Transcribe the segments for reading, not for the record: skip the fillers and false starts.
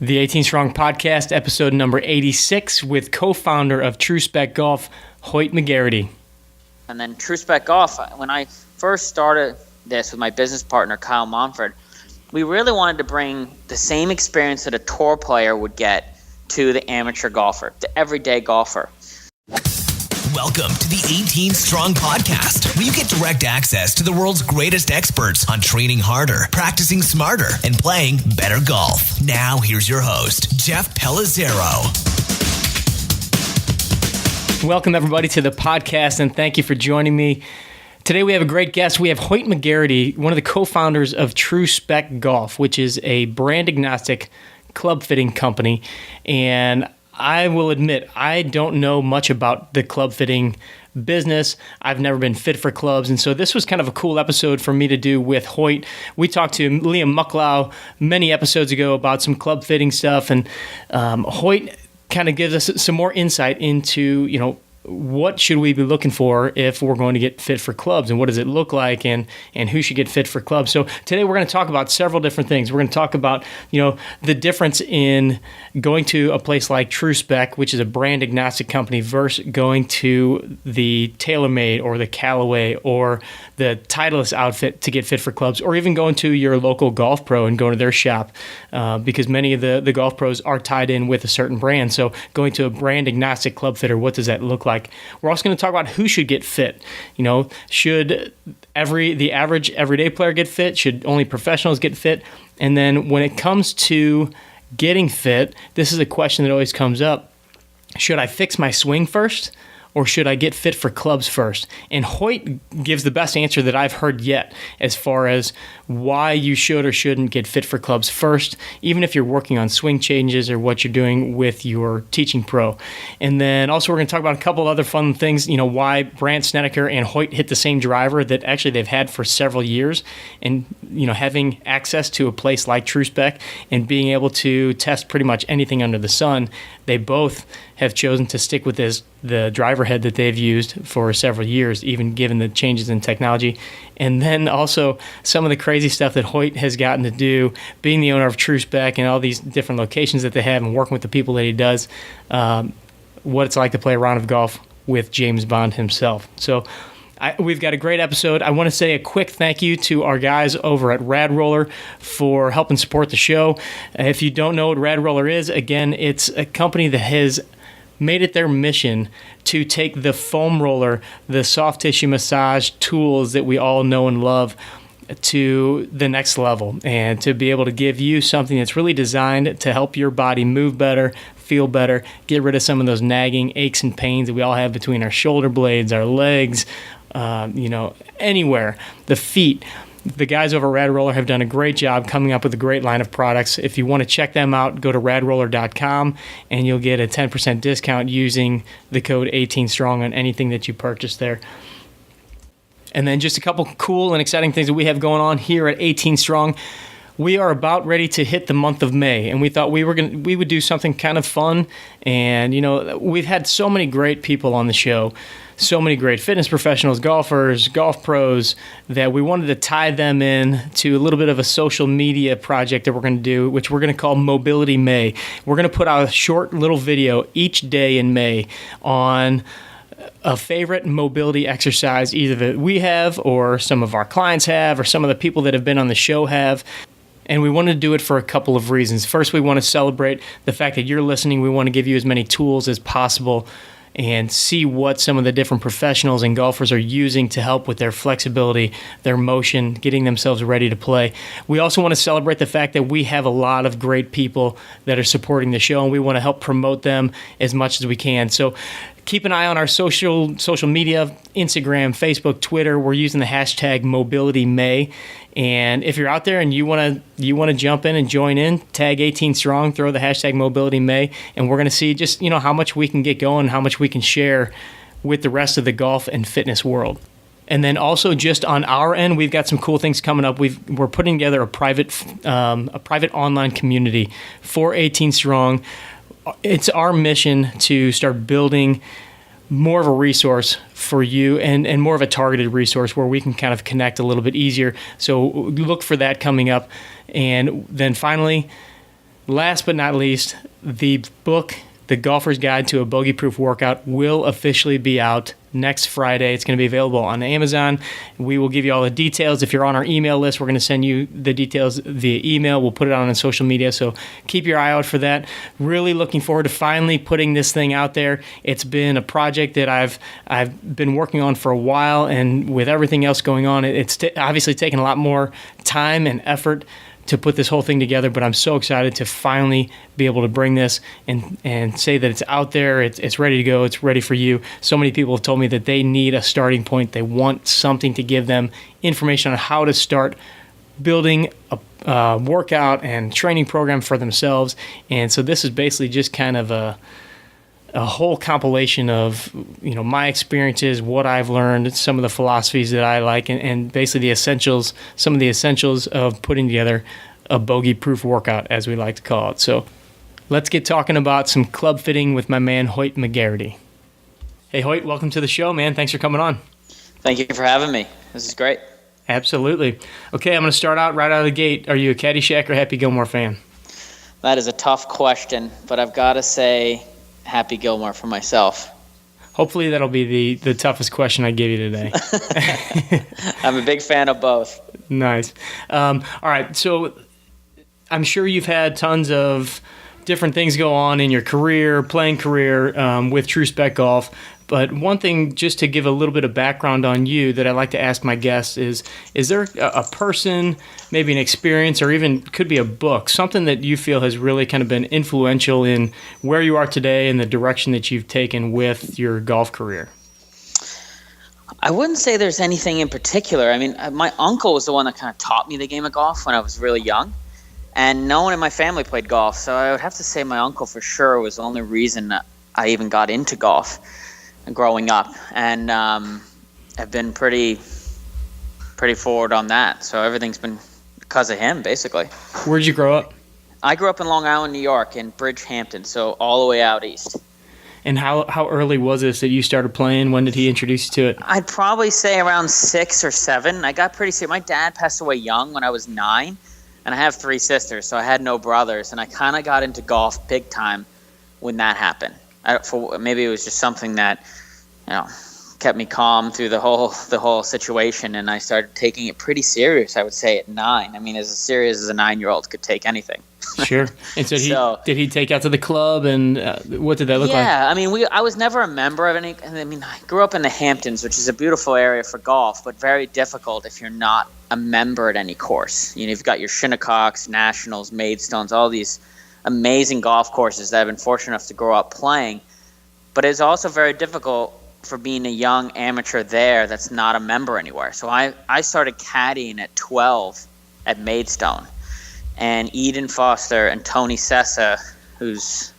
The 18 Strong Podcast, episode number 86, with co-founder of True Spec Golf, Hoyt McGarity. And then True Spec Golf, when I first started this with my business partner, Kyle Monford, we really wanted to bring the same experience that a tour player would get to the amateur golfer, the everyday golfer. Welcome to the 18 Strong Podcast, where you get direct access to the world's greatest experts on training harder, practicing smarter, and playing better golf. Now, here's your host, Jeff Pellizzero. Welcome, everybody, to the podcast, and thank you for joining me. Today, we have a great guest. We have Hoyt McGarity, one of the co-founders of True Spec Golf, which is a brand-agnostic club fitting company. And I will admit, I don't know much about the club fitting business. I've never been fit for clubs, and so this was kind of a cool episode for me to do with Hoyt. We talked to Liam Mucklow many episodes ago about some club fitting stuff, and Hoyt kind of gives us some more insight into, what should we be looking for if we're going to get fit for clubs, and what does it look like, and who should get fit for clubs. So today we're going to talk about several different things. We're going to talk about, the difference in going to a place like True Spec, which is a brand agnostic company, versus going to the TaylorMade or the Callaway or the Titleist outfit to get fit for clubs, or even going to your local golf pro and going to their shop, because many of the golf pros are tied in with a certain brand. So going to a brand agnostic club fitter, what does that look like? We're also going to talk about who should get fit. Should the average everyday player get fit? Should only professionals get fit? And then when it comes to getting fit, this is a question that always comes up. Should I fix my swing first, or should I get fit for clubs first? And Hoyt gives the best answer that I've heard yet as far as why you should or shouldn't get fit for clubs first, even if you're working on swing changes or what you're doing with your teaching pro. And then also we're going to talk about a couple other fun things, why Brandt Snedeker and Hoyt hit the same driver that actually they've had for several years. And, having access to a place like True Spec and being able to test pretty much anything under the sun, they both have chosen to stick with the driver head that they've used for several years, even given the changes in technology. And then also some of the crazy stuff that Hoyt has gotten to do, being the owner of True Spec and all these different locations that they have and working with the people that he does, what it's like to play a round of golf with James Bond himself. So we've got a great episode. I want to say a quick thank you to our guys over at Rad Roller for helping support the show. If you don't know what Rad Roller is, again, it's a company that has made it their mission to take the foam roller, the soft tissue massage tools that we all know and love, to the next level, and to be able to give you something that's really designed to help your body move better, feel better, get rid of some of those nagging aches and pains that we all have between our shoulder blades, our legs, anywhere, the feet. The guys over at Rad Roller have done a great job coming up with a great line of products. If you want to check them out, go to radroller.com and you'll get a 10% discount using the code 18strong on anything that you purchase there. And then just a couple cool and exciting things that we have going on here at 18 Strong. We are about ready to hit the month of May, and we thought we would do something kind of fun. And we've had so many great people on the show, so many great fitness professionals, golfers, golf pros, that we wanted to tie them in to a little bit of a social media project that we're going to do, which we're going to call Mobility May. We're going to put out a short little video each day in May on a favorite mobility exercise, either that we have or some of our clients have or some of the people that have been on the show have. And we want to do it for a couple of reasons. First, we want to celebrate the fact that you're listening. We want to give you as many tools as possible and see what some of the different professionals and golfers are using to help with their flexibility, their motion, getting themselves ready to play. We also want to celebrate the fact that we have a lot of great people that are supporting the show, and we want to help promote them as much as we can. So keep an eye on our social media, Instagram, Facebook, Twitter. We're using the hashtag MobilityMay. And if you're out there and you want to jump in and join in, tag 18 Strong, throw the hashtag MobilityMay, and we're going to see just how much we can get going, how much we can share with the rest of the golf and fitness world. And then also just on our end, we've got some cool things coming up. We're putting together a private online community for 18 Strong. It's our mission to start building more of a resource for you and more of a targeted resource where we can kind of connect a little bit easier. So look for that coming up. And then finally, last but not least, the book, The Golfer's Guide to a Bogey-Proof Workout, will officially be out next Friday. It's going to be available on Amazon. We will give you all the details. If you're on our email list, we're going to send you the details via email. We'll put it on social media, so keep your eye out for that. Really looking forward to finally putting this thing out there. It's been a project that I've been working on for a while, and with everything else going on, it's obviously taken a lot more time and effort to put this whole thing together, but I'm so excited to finally be able to bring this and say that it's out there, it's ready to go, it's ready for you. So many people have told me that they need a starting point. They want something to give them information on how to start building a workout and training program for themselves. And so this is basically just kind of a whole compilation of, my experiences, what I've learned, some of the philosophies that I like, and basically some of the essentials of putting together a bogey-proof workout, as we like to call it. So let's get talking about some club fitting with my man, Hoyt McGarity. Hey, Hoyt, welcome to the show, man. Thanks for coming on. Thank you for having me. This is great. Absolutely. Okay, I'm going to start out right out of the gate. Are you a Caddyshack or Happy Gilmore fan? That is a tough question, but I've got to say Happy Gilmore for myself. Hopefully that'll be the toughest question I give you today. I'm a big fan of both. Nice. All right, so I'm sure you've had tons of different things go on in your playing career with True Spec Golf. But one thing, just to give a little bit of background on you, that I like to ask my guests is there a person, maybe an experience, or even could be a book, something that you feel has really kind of been influential in where you are today and the direction that you've taken with your golf career? I wouldn't say there's anything in particular. I mean, my uncle was the one that kind of taught me the game of golf when I was really young. And no one in my family played golf. So I would have to say my uncle for sure was the only reason I even got into golf growing up, and I've been pretty forward on that. So everything's been because of him, basically. Where did you grow up? I grew up in Long Island, New York, in Bridgehampton, so all the way out east. And how early was this that you started playing? When did he introduce you to it? I'd probably say around 6 or 7. I got pretty serious. My dad passed away young when I was 9, and I have 3 sisters, so I had no brothers, and I kind of got into golf big time when that happened. Maybe it was just something that, kept me calm through the whole situation, and I started taking it pretty serious. I would say at 9. I mean, as serious as a 9-year-old could take anything. Sure. And so did he take you out to the club, and what did that look like? Yeah, I mean, I was never a member of any. I mean, I grew up in the Hamptons, which is a beautiful area for golf, but very difficult if you're not a member at any course. You've got your Shinnecocks, Nationals, Maidstones, all these amazing golf courses that I've been fortunate enough to grow up playing. But it's also very difficult for being a young amateur there that's not a member anywhere. So I started caddying at 12 at Maidstone. And Eden Foster and Tony Sessa, who's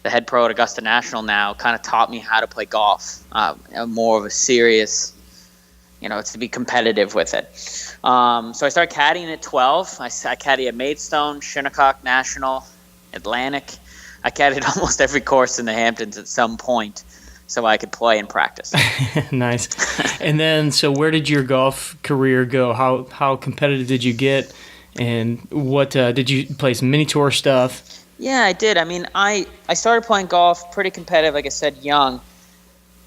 the head pro at Augusta National now, kind of taught me how to play golf, more of a serious, to be competitive with it. So I started caddying at 12. I caddied at Maidstone, Shinnecock National, Atlantic. I caddied almost every course in the Hamptons at some point so I could play and practice. Nice. And then, so where did your golf career go? How competitive did you get? And what did you play some mini tour stuff? Yeah, I did. I mean, I started playing golf pretty competitive, like I said, young.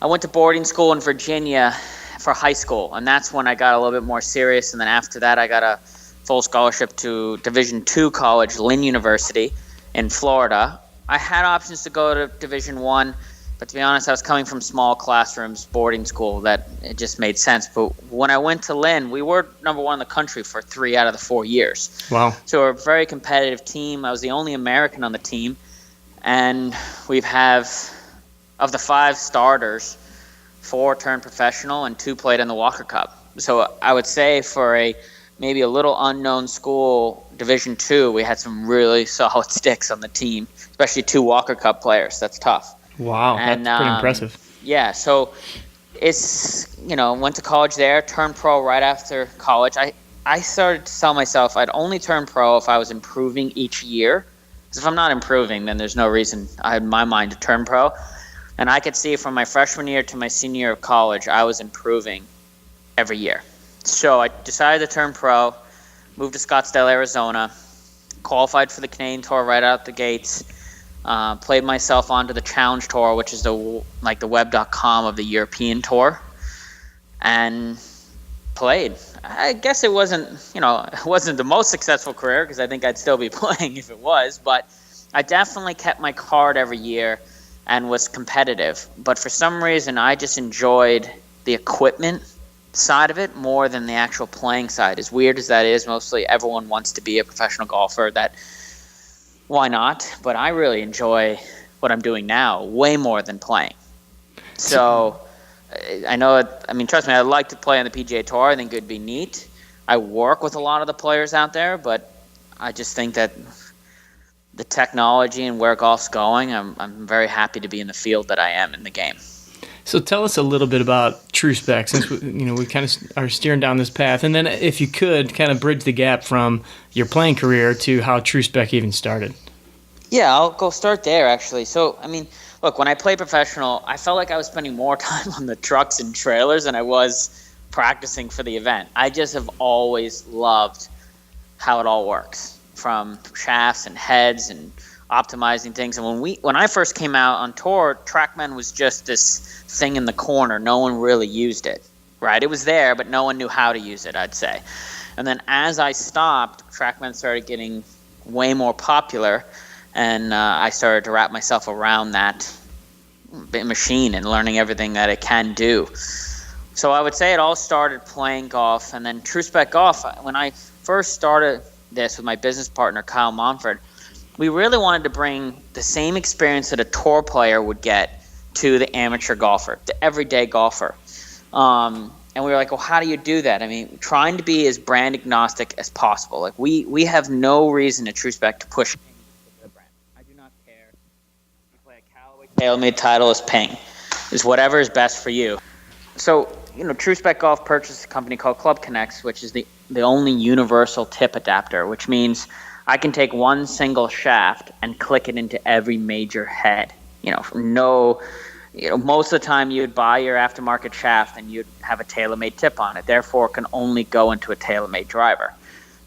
I went to boarding school in Virginia for high school, and that's when I got a little bit more serious. And then after that, I got a full scholarship to Division II college, Lynn University in Florida. I had options to go to Division I, but to be honest, I was coming from small classrooms, boarding school, that it just made sense. But when I went to Lynn, we were number 1 in the country for 3 out of the 4 years. Wow. So we're a very competitive team. I was the only American on the team. And of the 5 starters, 4 turned professional and 2 played in the Walker Cup. So I would say for maybe a little unknown school, Division II, we had some really solid sticks on the team, especially 2 Walker Cup players. That's tough. Wow, that's pretty impressive. Yeah, so it's, went to college there, turned pro right after college. I started to tell myself I'd only turn pro if I was improving each year. Because if I'm not improving, then there's no reason in my mind to turn pro. And I could see from my freshman year to my senior year of college, I was improving every year. So I decided to turn pro, moved to Scottsdale, Arizona, qualified for the Canadian Tour right out the gates. Played myself onto the Challenge Tour, which is the web.com of the European Tour, and played. I guess it wasn't the most successful career, because I think I'd still be playing if it was, but I definitely kept my card every year and was competitive. But for some reason, I just enjoyed the equipment side of it more than the actual playing side. As weird as that is, mostly everyone wants to be a professional golfer. Why not? But I really enjoy what I'm doing now way more than playing. So I know, trust me, I'd like to play on the PGA Tour. I think it would be neat. I work with a lot of the players out there, but I just think that the technology and where golf's going, I'm very happy to be in the field that I am in the game. So tell us a little bit about True Spec, since we kind of are steering down this path, and then if you could kind of bridge the gap from your playing career to how True Spec even started. Yeah, I'll go start there, actually. So, look, when I played professional, I felt like I was spending more time on the trucks and trailers than I was practicing for the event. I just have always loved how it all works, from shafts and heads and optimizing things. And when I first came out on tour, TrackMan was just this thing in the corner. No one really used it, right? It was there, but no one knew how to use it, I'd say. And then as I stopped, TrackMan started getting way more popular, and I started to wrap myself around that machine and learning everything that it can do. So I would say it all started playing golf, and then True Spec Golf, when I first started this with my business partner, Kyle Monford, we really wanted to bring the same experience that a tour player would get to the amateur golfer, the everyday golfer. And we were like, well, how do you do that? Trying to be as brand agnostic as possible. Like we have no reason at True Spec to push any particular brand. I do not care. You play a Callaway TaylorMade Titleist Ping. It's whatever is best for you. So, True Spec Golf purchased a company called Club Conex, which is the only universal tip adapter, which means I can take one single shaft and click it into every major head. Most of the time you'd buy your aftermarket shaft and you'd have a TaylorMade tip on it. Therefore, it can only go into a TaylorMade driver.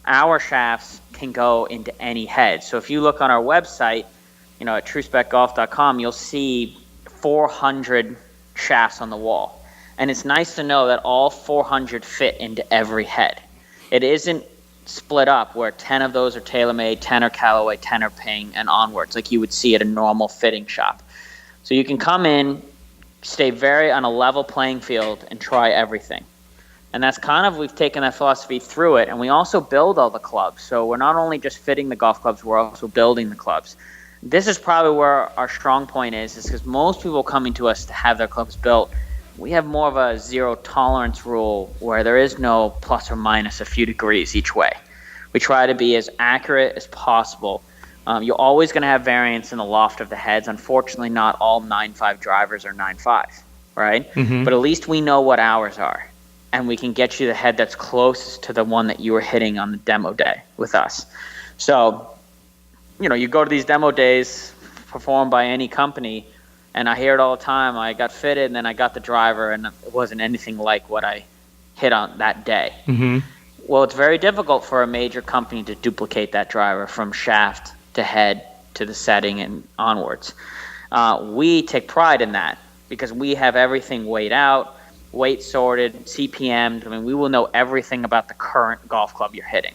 Our shafts can go into any head. So if you look on our website, at truespecgolf.com, you'll see 400 shafts on the wall. And it's nice to know that all 400 fit into every head. It isn't split up where 10 of those are TaylorMade, 10 are Callaway, 10 are Ping, and onwards, like you would see at a normal fitting shop. So you can come in, stay very on a level playing field, and try everything. And that's we've taken that philosophy through it, and we also build all the clubs. So we're not only just fitting the golf clubs, we're also building the clubs. This is probably where our strong point is because most people coming to us to have their clubs built, we have more of a zero tolerance rule where there is no plus or minus a few degrees each way. We try to be as accurate as possible. You're always going to have variance in the loft of the heads. Unfortunately, not all 9.5 drivers are 9.5, right? Mm-hmm. But at least we know what ours are, and we can get you the head that's closest to the one that you were hitting on the demo day with us. So, you go to these demo days performed by any company, and I hear it all the time. I got fitted, and then I got the driver, and it wasn't anything like what I hit on that day. Mm-hmm. Well, it's very difficult for a major company to duplicate that driver from shaft to head to the setting and onwards. We take pride in that because we have everything weighed out, weight sorted, CPM'd. We will know everything about the current golf club you're hitting.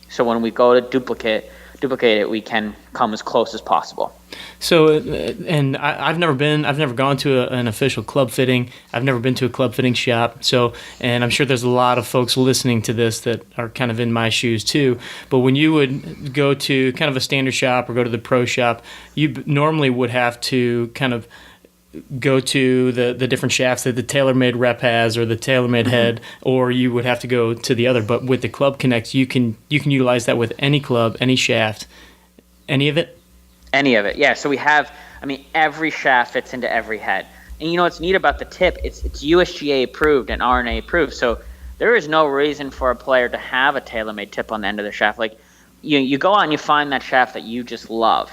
So when we go to duplicate it, we can come as close as possible. So, and I've never gone to an official club fitting. I've never been to a club fitting shop. So, and I'm sure there's a lot of folks listening to this that are kind of in my shoes too. But when you would go to kind of a standard shop or go to the pro shop, you normally would have to kind of go to the different shafts that the TaylorMade rep has or the TaylorMade mm-hmm. head, or you would have to go to the other. But with the Club Conex, you can utilize that with any club, any shaft, any of it? Any of it, yeah. So we have, every shaft fits into every head. And what's neat about the tip, it's USGA approved and RNA approved. So there is no reason for a player to have a TaylorMade tip on the end of the shaft. Like you go out and you find that shaft that you just love.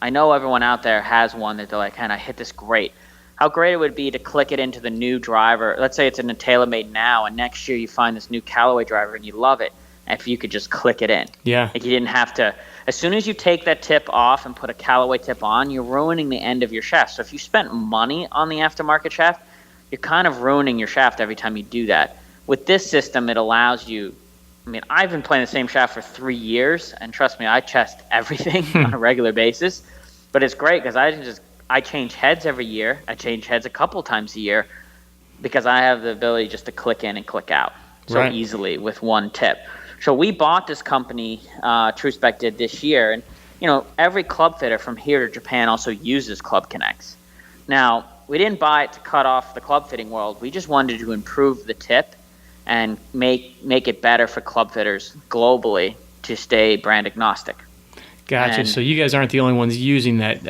I know everyone out there has one that they're like, man, I hit this great. How great it would be to click it into the new driver. Let's say it's in a TaylorMade now, and next year you find this new Callaway driver and you love it. if you could just click it in. Yeah. Like you didn't have to. As soon as you take that tip off and put a Callaway tip on, you're ruining the end of your shaft. So if you spent money on the aftermarket shaft, you're kind of ruining your shaft every time you do that. With this system, it allows you. I mean, I've been playing the same shaft for 3 years, and trust me, I test everything on a regular basis. But it's great because I change heads every year. I change heads a couple times a year because I have the ability just to click in and click out so easily with one tip. So we bought this company, True Spec did this year, and every club fitter from here to Japan also uses Club Conex. Now, we didn't buy it to cut off the club fitting world. We just wanted to improve the tip and make it better for club fitters globally to stay brand agnostic. Gotcha. So you guys aren't the only ones using that.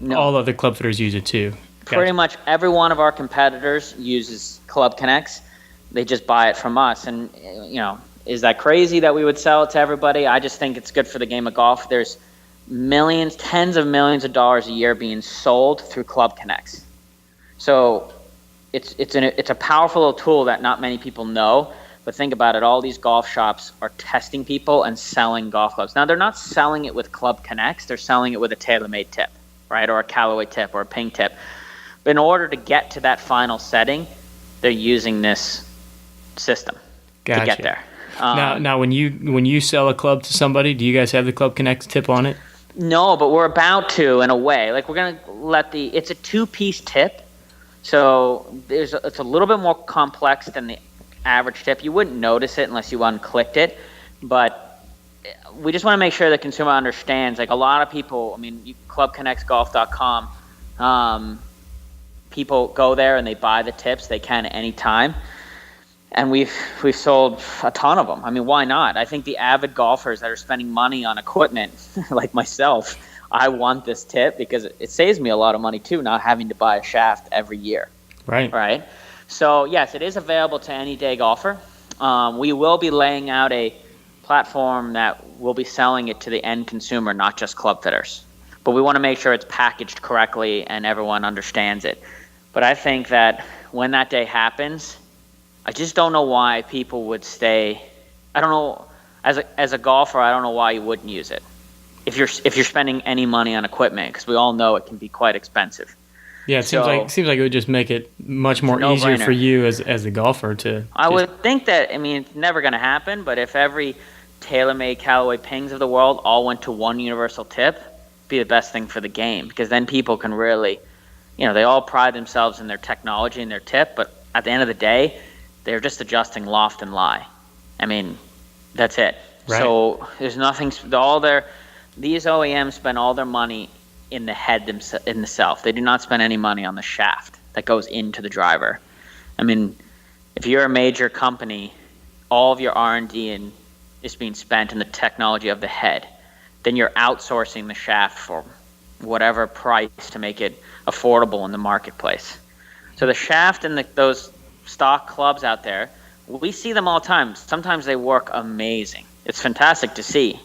No. All other club fitters use it too. Gotcha. Pretty much every one of our competitors uses Club Conex. They just buy it from us. And, is that crazy that we would sell it to everybody? I just think it's good for the game of golf. There's millions, tens of millions of dollars a year being sold through Club Conex. So it's a powerful little tool that not many people know. But think about it, all these golf shops are testing people and selling golf clubs. Now, they're not selling it with Club Conex. They're selling it with a TaylorMade tip, right, or a Callaway tip or a Ping tip. But in order to get to that final setting, they're using this system to get there. Now, when you sell a club to somebody, do you guys have the Club Conex tip on it? No, but we're about to, in a way. Like, we're going to it's a 2-piece tip. So it's a little bit more complex than the average tip. You wouldn't notice it unless you unclicked it, but we just want to make sure the consumer understands. Like a lot of people, clubconexgolf.com, people go there and they buy the tips. They can at any time, and we've sold a ton of them. I mean, why not? I think the avid golfers that are spending money on equipment, like myself, I want this tip because it saves me a lot of money too, not having to buy a shaft every year. Right. So, yes, it is available to any day golfer. We will be laying out a platform that will be selling it to the end consumer, not just club fitters. But we want to make sure it's packaged correctly and everyone understands it. But I think that when that day happens, I just don't know why people would stay. I don't know. As a golfer, I don't know why you wouldn't use it if you're spending any money on equipment, because we all know it can be quite expensive. Yeah, it seems like it would just make it much more easier for you as a golfer to. I would think that. I mean, it's never going to happen, but if every TaylorMade Callaway Pings of the world all went to one universal tip, it'd be the best thing for the game, because then people can really, they all pride themselves in their technology and their tip, but at the end of the day, they're just adjusting loft and lie. I mean, that's it. Right. So there's nothing. These OEMs spend all their money in the head in the self. They do not spend any money on the shaft that goes into the driver. I mean, if you're a major company, all of your R&D is being spent in the technology of the head. Then you're outsourcing the shaft for whatever price to make it affordable in the marketplace. So the shaft and those stock clubs out there, we see them all the time. Sometimes they work amazing. It's fantastic to see.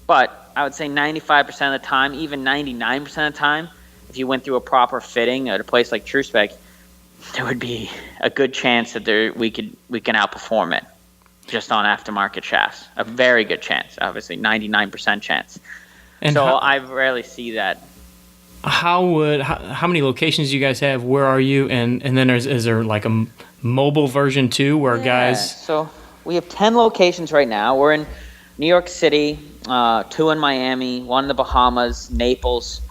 But I would say 95% of the time, even 99% of the time, if you went through a proper fitting at a place like True Spec, there would be a good chance that we can outperform it just on aftermarket shafts. A very good chance, obviously, 99% chance. And so I rarely see that. How many locations do you guys have? Where are you? And then is there like a mobile version too, where guys? So we have 10 locations right now. We're in New York City, 2 in Miami, 1 in the Bahamas, Naples,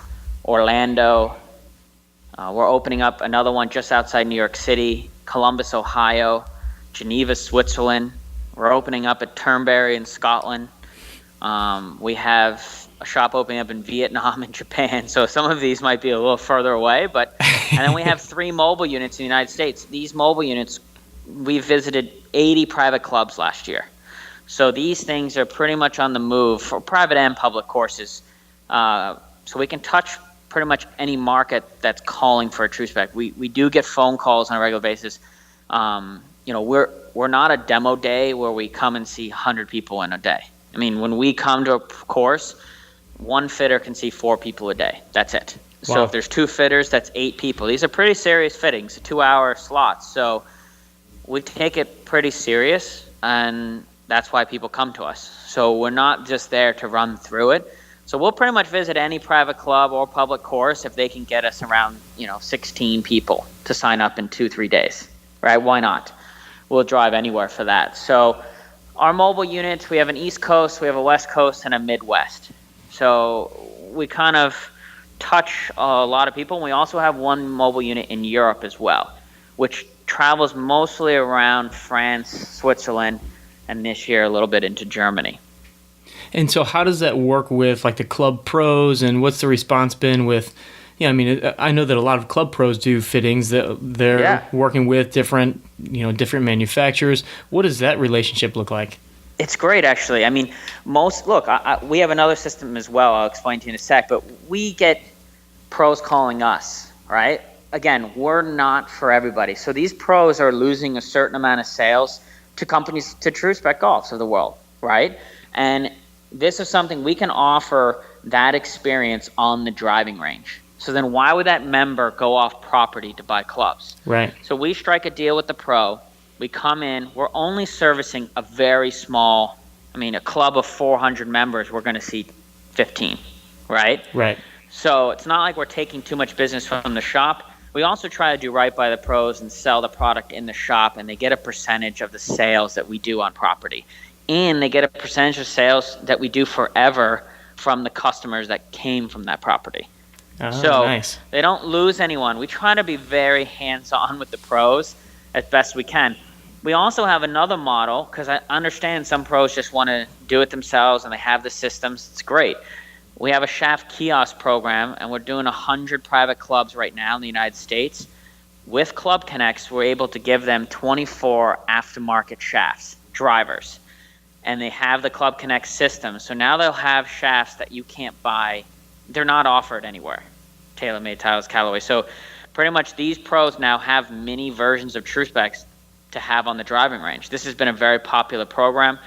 Orlando. We're opening up another one just outside New York City, Columbus, Ohio, Geneva, Switzerland. We're opening up at Turnberry in Scotland. We have a shop opening up in Vietnam and Japan, so some of these might be a little further away. And then we have 3 mobile units in the United States. These mobile units, we visited 80 private clubs last year. So these things are pretty much on the move for private and public courses. So we can touch pretty much any market that's calling for a True Spec. We do get phone calls on a regular basis. We're not a demo day where we come and see 100 people in a day. I mean, when we come to a course, one fitter can see 4 people a day. That's it. Wow. So if there's 2 fitters, that's 8 people. These are pretty serious fittings, 2-hour slots. So we take it pretty serious, and that's why people come to us. So we're not just there to run through it. So we'll pretty much visit any private club or public course if they can get us around 16 people to sign up in 2-3 days, right? Why not? We'll drive anywhere for that. So our mobile units, we have an East Coast, we have a West Coast, and a Midwest. So we kind of touch a lot of people. And we also have one mobile unit in Europe as well, which travels mostly around France, Switzerland, and this year a little bit into Germany. And so how does that work with like the club pros, and what's the response been with, I know that a lot of club pros do fittings, that they're working with different manufacturers. What does that relationship look like? It's great, actually. I mean, we have another system as well. I'll explain to you in a sec, but we get pros calling us, right? Again, we're not for everybody. So these pros are losing a certain amount of sales to companies, to True Spec Golfs of the world, right? And this is something we can offer that experience on the driving range. So then why would that member go off property to buy clubs? Right. So we strike a deal with the pro. We come in. We're only servicing a very small, a club of 400 members, we're going to see 15, right? Right. So it's not like we're taking too much business from the shop. We also try to do right by the pros and sell the product in the shop, and they get a percentage of the sales that we do on property. And they get a percentage of sales that we do forever from the customers that came from that property. Oh, so nice. They don't lose anyone. We try to be very hands-on with the pros as best we can. We also have another model, because I understand some pros just want to do it themselves and they have the systems. It's great. We have a shaft kiosk program, and we're doing 100 private clubs right now in the United States. With Club Conex, we're able to give them 24 aftermarket shafts, drivers. And they have the Club Conex system. So now they'll have shafts that you can't buy. They're not offered anywhere. TaylorMade, Tiles, Callaway. So pretty much these pros now have mini versions of True Specs to have on the driving range. This has been a very popular program.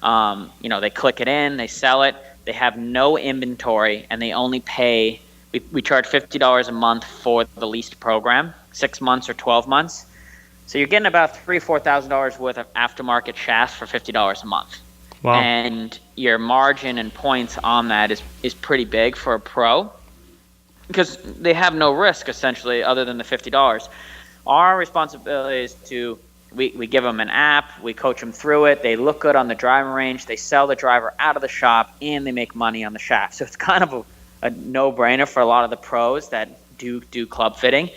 They click it in, they sell it. They have no inventory, and they only pay, we charge $50 a month for the leased program, 6 months or 12 months. So you're getting about $3,000 or $4,000 worth of aftermarket shafts for $50 a month. Wow. And your margin and points on that is pretty big for a pro, because they have no risk essentially other than the $50. Our responsibility is to, we give them an app, we coach them through it, they look good on the driving range, they sell the driver out of the shop, and they make money on the shaft. So it's kind of a no-brainer for a lot of the pros that do club fitting.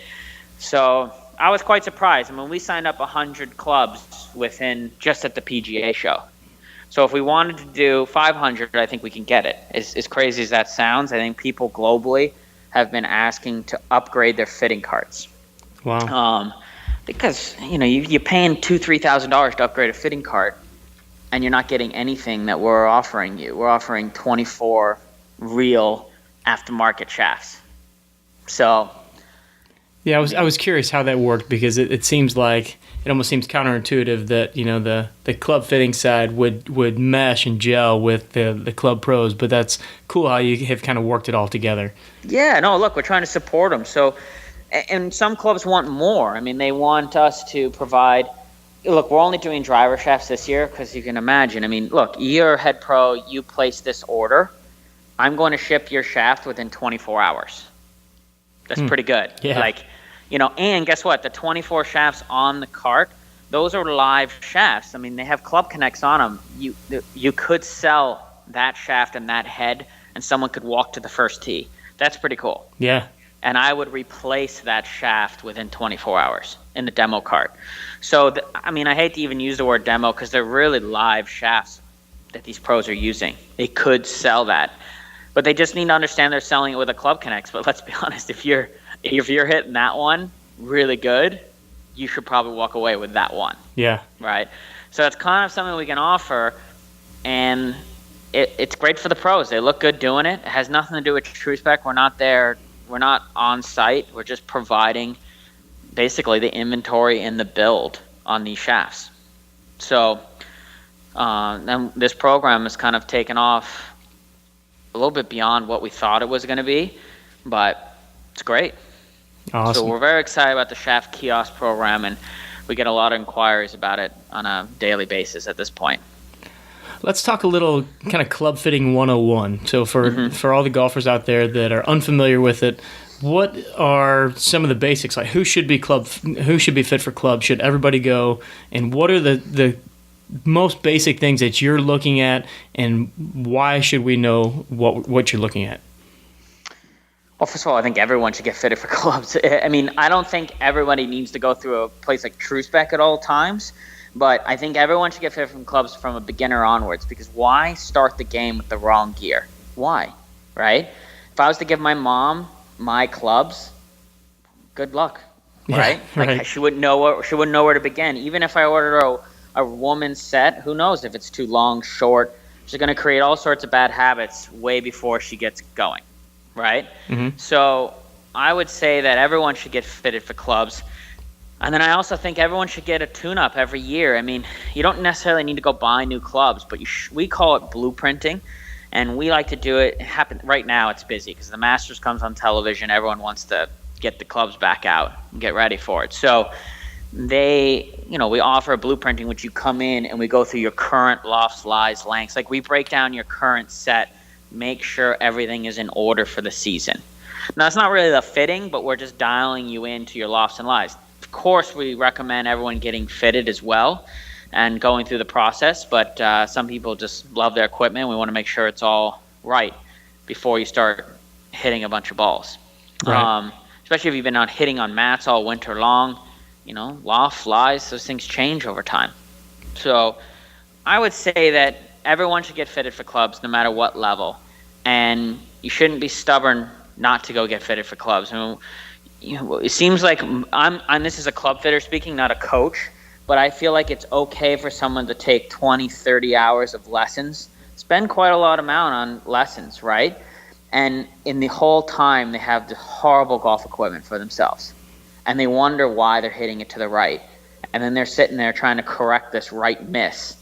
So I was quite surprised. We signed up 100 clubs within just at the PGA show. So if we wanted to do 500, I think we can get it. As crazy as that sounds, I think people globally have been asking to upgrade their fitting carts. Wow. Because you're paying $2,000-$3,000 to upgrade a fitting cart, and you're not getting anything that we're offering you. We're offering 24 real aftermarket shafts. So. Yeah, I was curious how that worked, because it seems like it almost seems counterintuitive that the club fitting side would mesh and gel with the club pros, but that's cool how you have kind of worked it all together. Yeah, no, look, we're trying to support them. So, and some clubs want more. They want us to provide. Look, we're only doing driver shafts this year because you can imagine. Look, you're a head pro. You place this order. I'm going to ship your shaft within 24 hours. That's pretty good. Yeah. And guess what? The 24 shafts on the cart, those are live shafts. They have Club Conex on them. You could sell that shaft and that head, and someone could walk to the first tee. That's pretty cool. Yeah. And I would replace that shaft within 24 hours in the demo cart. So, I hate to even use the word demo, because they're really live shafts that these pros are using. They could sell that. But they just need to understand they're selling it with a Club Conex. But let's be honest, if you're hitting that one really good, you should probably walk away with that one. Yeah. Right? So it's kind of something we can offer, and it's great for the pros. They look good doing it. It has nothing to do with True Spec. We're not there. We're not on site. We're just providing basically the inventory and the build on these shafts. So then this program has kind of taken off a little bit beyond what we thought it was going to be, but it's great. Awesome. So we're very excited about the shaft kiosk program, and we get a lot of inquiries about it on a daily basis at this point. Let's talk a little kind of club fitting 101. So for all the golfers out there that are unfamiliar with it, what are some of the basics? Like who should be fit for club? Should everybody go? And what are the most basic things that you're looking at, and why should we know what you're looking at? Well, first of all, I think everyone should get fitted for clubs. I mean, I don't think everybody needs to go through a place like True Spec at all times, but I think everyone should get fitted from clubs from a beginner onwards, because why start the game with the wrong gear? Why, right? If I was to give my mom my clubs, good luck, right? Yeah, like she wouldn't know where to begin. Even if I ordered a woman's set, who knows if it's too long, short. She's going to create all sorts of bad habits way before she gets going, right? Mm-hmm. So I would say that everyone should get fitted for clubs. And then I also think everyone should get a tune-up every year. I mean, you don't necessarily need to go buy new clubs, but we call it blueprinting, and we like to do it. Right now it's busy because the Masters comes on television. Everyone wants to get the clubs back out and get ready for it. So we offer a blueprinting, which you come in and we go through your current lofts, lies, lengths. Like we break down your current set, make sure everything is in order for the season. Now, it's not really the fitting, but we're just dialing you into your lofts and lies. Of course, we recommend everyone getting fitted as well and going through the process, but some people just love their equipment. We want to make sure it's all right before you start hitting a bunch of balls. Right. Especially if you've been hitting on mats all winter long. Loft, lies, those things change over time. So I would say that everyone should get fitted for clubs no matter what level. And you shouldn't be stubborn not to go get fitted for clubs. I mean, it seems like I'm this is a club fitter speaking, not a coach, but I feel like it's okay for someone to take 20, 30 hours of lessons, spend quite a lot amount on lessons, right? And in the whole time, they have the horrible golf equipment for themselves. And they wonder why they're hitting it to the right. And then they're sitting there trying to correct this right miss.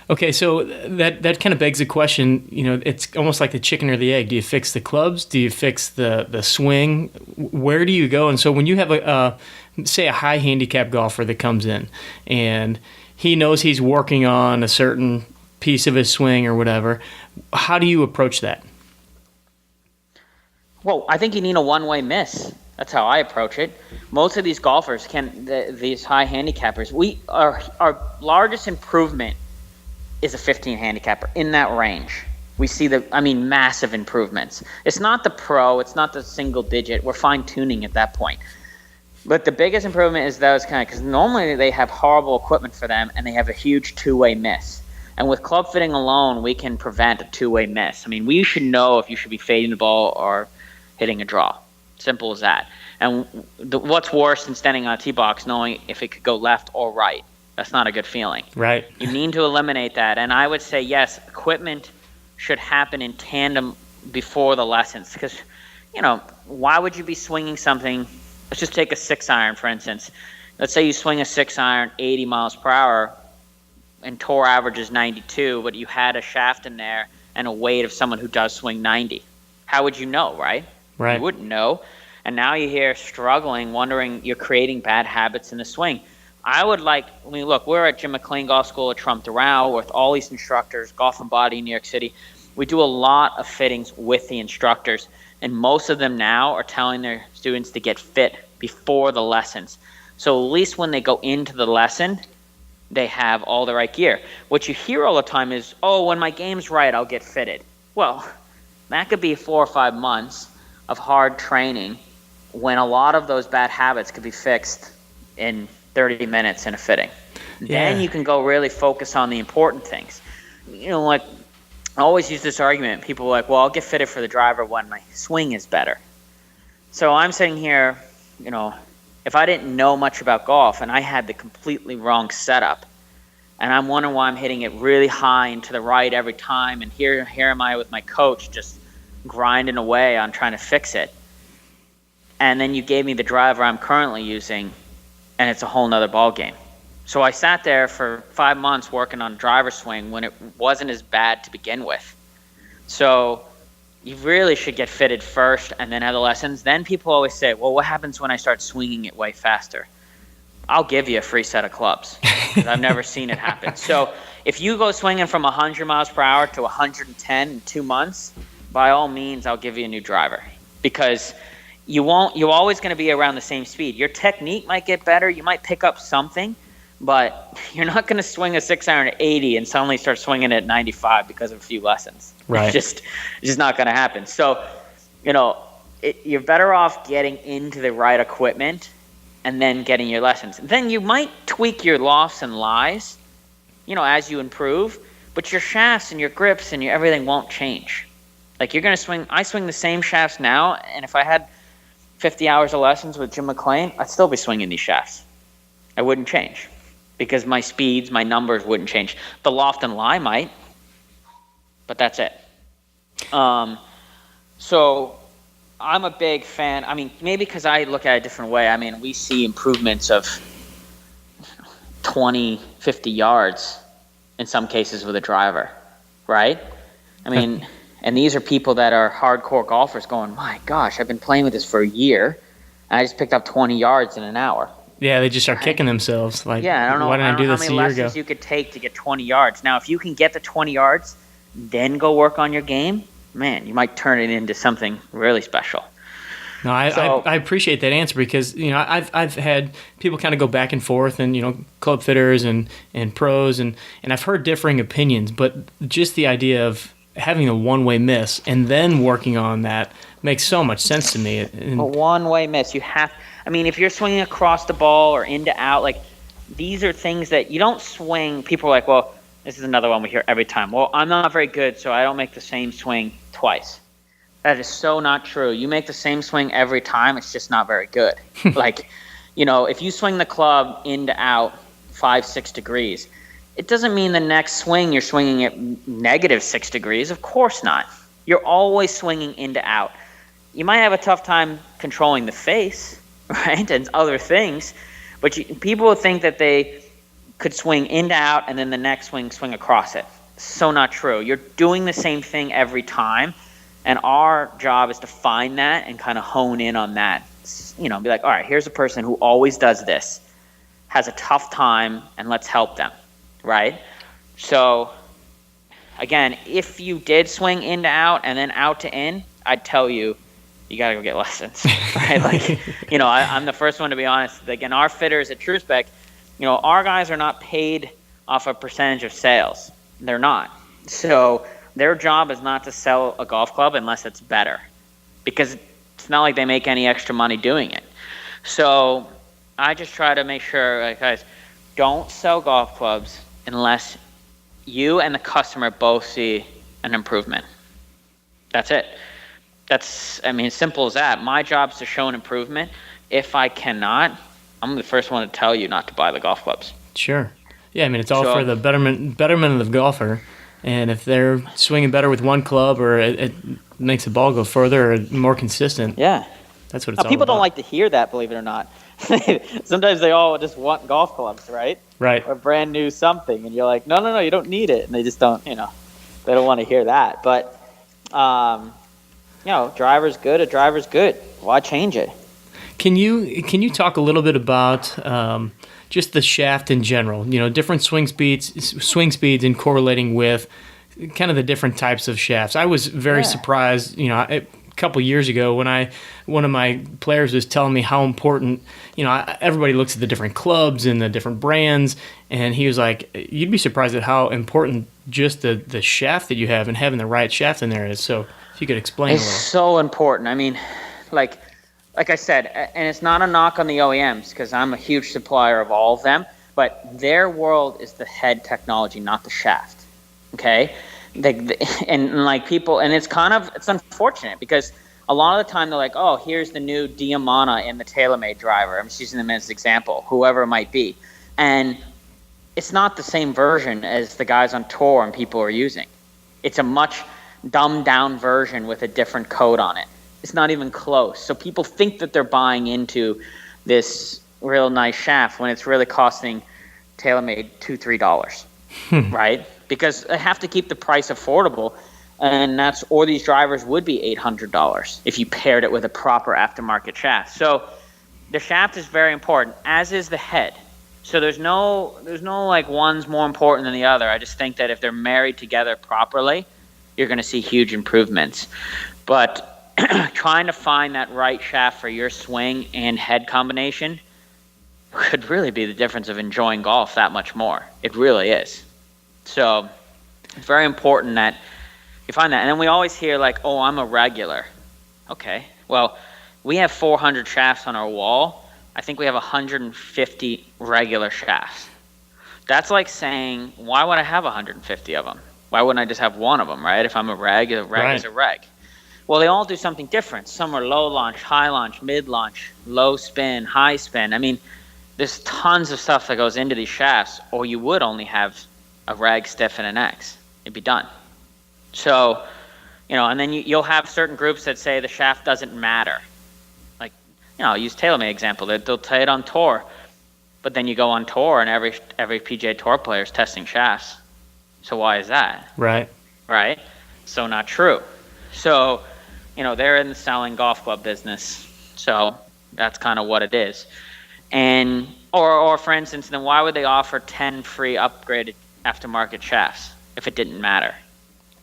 Okay, so that kind of begs the question, it's almost like the chicken or the egg. Do you fix the clubs? Do you fix the swing? Where do you go? And so when you have say a high handicap golfer that comes in and he knows he's working on a certain piece of his swing or whatever, how do you approach that? Well, I think you need a one-way miss. That's how I approach it. Most of these golfers these high handicappers, our largest improvement is a 15 handicapper in that range. We see massive improvements. It's not the pro, it's not the single digit. We're fine tuning at that point. But the biggest improvement is those because normally they have horrible equipment for them and they have a huge two-way miss. And with club fitting alone, we can prevent a two-way miss. I mean, we should know if you should be fading the ball or hitting a draw. Simple as that. And what's worse than standing on a tee box knowing if it could go left or right? That's not a good feeling. Right. You need to eliminate that. And I would say, yes, equipment should happen in tandem before the lessons. Because, why would you be swinging something? Let's just take a 6-iron, for instance. Let's say you swing a 6-iron 80 miles per hour and tour average is 92, but you had a shaft in there and a weight of someone who does swing 90. How would you know, right? Right. You wouldn't know. And now you're here struggling, wondering you're creating bad habits in the swing. Look, we're at Jim McLean Golf School at Trump Doral with all these instructors, Golf and Body in New York City. We do a lot of fittings with the instructors, and most of them now are telling their students to get fit before the lessons. So at least when they go into the lesson, they have all the right gear. What you hear all the time is, when my game's right, I'll get fitted. Well, that could be 4 or 5 months of hard training when a lot of those bad habits could be fixed in 30 minutes in a fitting. Yeah. Then you can go really focus on the important things. I always use this argument. People are like, well, I'll get fitted for the driver when my swing is better. So I'm sitting here, if I didn't know much about golf and I had the completely wrong setup, and I'm wondering why I'm hitting it really high and to the right every time, and here am I with my coach just grinding away on trying to fix it. And then you gave me the driver I'm currently using, and it's a whole nother ball game. So I sat there for 5 months working on driver swing when it wasn't as bad to begin with. So you really should get fitted first and then have the lessons. Then people always say, well, what happens when I start swinging it way faster? I'll give you a free set of clubs because I've never seen it happen. So if you go swinging from 100 miles per hour to 110 in 2 months, by all means, I'll give you a new driver, because you're always going to be around the same speed. Your technique might get better. You might pick up something, but you're not going to swing a 6-iron at 80 and suddenly start swinging at 95 because of a few lessons. Right. It's just not going to happen. So, you're better off getting into the right equipment and then getting your lessons. Then you might tweak your lofts and lies, as you improve, but your shafts and your grips and your everything won't change. Like, you're going to swing – I swing the same shafts now, and if I had 50 hours of lessons with Jim McLean, I'd still be swinging these shafts. I wouldn't change because my speeds, my numbers wouldn't change. The loft and lie might, but that's it. So I'm a big fan. I mean, maybe because I look at it a different way. I mean, we see improvements of 20, 50 yards in some cases with a driver, right? I mean, and these are people that are hardcore golfers going, my gosh, I've been playing with this for a year, and I just picked up 20 yards in an hour. Yeah, they just start kicking themselves. Like, yeah, I don't know, why didn't I do how this many a year lessons ago? you could take to get 20 yards. Now, if you can get the 20 yards, then go work on your game, man, you might turn it into something really special. No, I appreciate that answer because I've had people kind of go back and forth, and club fitters and pros, and I've heard differing opinions, but just the idea of having a one-way miss and then working on that makes so much sense to me. A one-way miss, if you're swinging across the ball or into out, like, these are things that you don't swing. People are like, well, this is another one we hear every time. Well, I'm not very good, so I don't make the same swing twice. That is so not true. You make the same swing every time, it's just not very good. Like, if you swing the club in to out 5-6 degrees, it doesn't mean the next swing you're swinging at -6 degrees. Of course not. You're always swinging in to out. You might have a tough time controlling the face, right, and other things, but people think that they could swing in to out and then the next swing across it. So not true. You're doing the same thing every time. And our job is to find that and kind of hone in on that. Be like, all right, here's a person who always does this, has a tough time, and let's help them, right? So, again, if you did swing in to out and then out to in, I'd tell you got to go get lessons, right? Like, I'm the first one to be honest. Again, our fitters at True Spec, our guys are not paid off a percentage of sales. They're not. So their job is not to sell a golf club unless it's better, because it's not like they make any extra money doing it. So I just try to make sure, like, guys, don't sell golf clubs unless you and the customer both see an improvement. That's it. That's, as simple as that. My job is to show an improvement. If I cannot, I'm the first one to tell you not to buy the golf clubs. Sure. Yeah, it's all for the betterment of the golfer. And if they're swinging better with one club, or it makes the ball go further or more consistent, yeah, that's what it's all people about. don't like to hear that, believe it or not. Sometimes they all just want golf clubs, right? Right. Or brand new something, and you're like, no, you don't need it, and they just don't, they don't want to hear that. But, driver's good. A driver's good. Why change it? Can you talk a little bit about just the shaft in general? Different swing speeds, and correlating with kind of the different types of shafts. I was very surprised. A couple years ago when one of my players was telling me how important. Everybody looks at the different clubs and the different brands, and he was like, "You'd be surprised at how important just the shaft that you have and having the right shaft in there is." So if you could explain a little. It's so important. Like I said, and it's not a knock on the OEMs because I'm a huge supplier of all of them, but their world is the head technology, not the shaft. Okay? People, and it's unfortunate because a lot of the time they're like, oh, here's the new Diamana in the TaylorMade driver. I'm just using them as an example, whoever it might be. And it's not the same version as the guys on tour and people are using. It's a much dumbed down version with a different code on it. It's not even close. So people think that they're buying into this real nice shaft when it's really costing TaylorMade $2-3, right? Because they have to keep the price affordable, and or these drivers would be $800 if you paired it with a proper aftermarket shaft. So the shaft is very important, as is the head. So there's no like one's more important than the other. I just think that if they're married together properly, you're going to see huge improvements. But trying to find that right shaft for your swing and head combination could really be the difference of enjoying golf that much more. It really is. So it's very important that you find that. And then we always hear like, oh, I'm a regular. Okay, well, we have 400 shafts on our wall. I think we have 150 regular shafts. That's like saying, why would I have 150 of them? Why wouldn't I just have one of them, right? If I'm a reg is a reg. Well, they all do something different. Some are low launch, high launch, mid launch, low spin, high spin. I mean, there's tons of stuff that goes into these shafts, or you would only have a reg, stiff, and an X. It'd be done. So, and then you'll have certain groups that say the shaft doesn't matter. I'll use TaylorMade example. They'll play it on tour, but then you go on tour and every PGA Tour player is testing shafts. So why is that? Right. So not true. So, they're in the selling golf club business. So that's kind of what it is. And or for instance, then why would they offer 10 free upgraded aftermarket shafts if it didn't matter?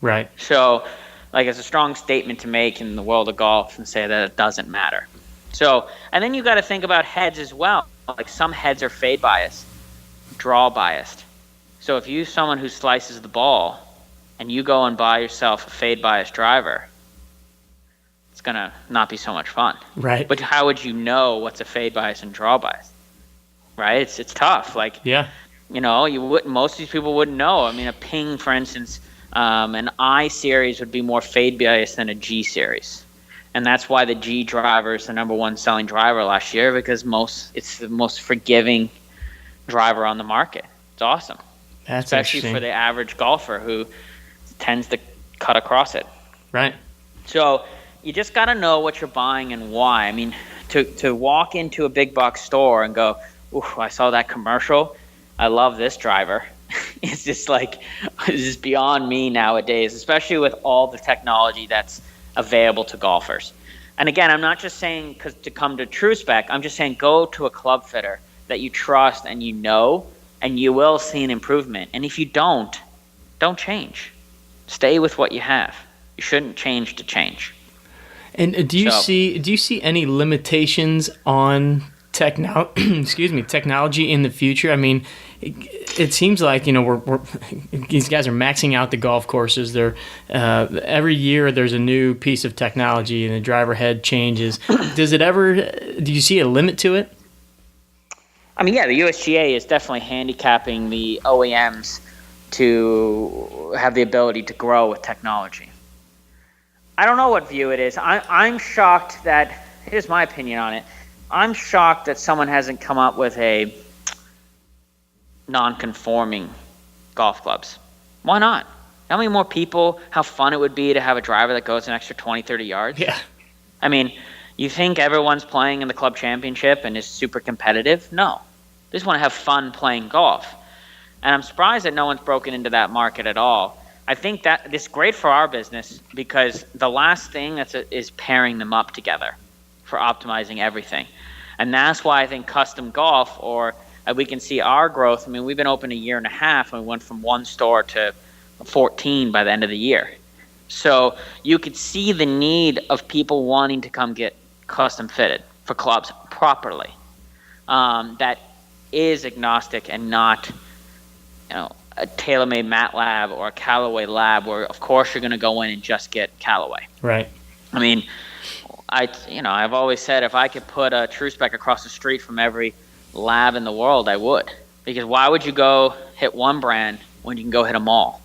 Right. So, like, it's a strong statement to make in the world of golf and say that it doesn't matter. So, and then you got to think about heads as well. Like some heads are fade biased, draw biased. So if you're someone who slices the ball and you go and buy yourself a fade biased driver, it's going to not be so much fun. Right. But how would you know what's a fade bias and draw bias? Right? It's tough. Like, yeah. You wouldn't, most of these people wouldn't know. I mean, a ping, for instance, an I series would be more fade biased than a G series. And that's why the G driver is the number one selling driver last year, because it's the most forgiving driver on the market. It's awesome. That's especially for the average golfer who tends to cut across it. Right. So you just got to know what you're buying and why. I mean, to walk into a big box store and go, ooh, I saw that commercial. I love this driver. It's just beyond me nowadays, especially with all the technology that's available to golfers. And again, I'm not just saying to come to True Spec. I'm just saying go to a club fitter that you trust and and you will see an improvement. And if you don't change. Stay with what you have. You shouldn't change to change. And do you see any limitations on technology in the future? I mean, it seems like we're these guys are maxing out the golf courses. They're every year there's a new piece of technology and the driver head changes. Do you see a limit to it? I mean, yeah, the USGA is definitely handicapping the OEMs to have the ability to grow with technology. I don't know what view it is. I'm shocked that, here's my opinion on it. I'm shocked that someone hasn't come up with a non-conforming golf clubs. Why not? How many more people, how fun it would be to have a driver that goes an extra 20, 30 yards? Yeah. I mean, you think everyone's playing in the club championship and is super competitive? No. They just want to have fun playing golf. And I'm surprised that no one's broken into that market at all. I think that it's great for our business because the last thing is pairing them up together for optimizing everything. And that's why I think custom golf, or we can see our growth. I mean, we've been open a year and a half, and we went from 1 store to 14 by the end of the year. So you could see the need of people wanting to come get custom fitted for clubs properly. That is agnostic and not, a TaylorMade Mat Lab or a Callaway Lab, where of course you're going to go in and just get Callaway. Right. I mean, I've always said if I could put a True Spec across the street from every lab in the world, I would. Because why would you go hit one brand when you can go hit them all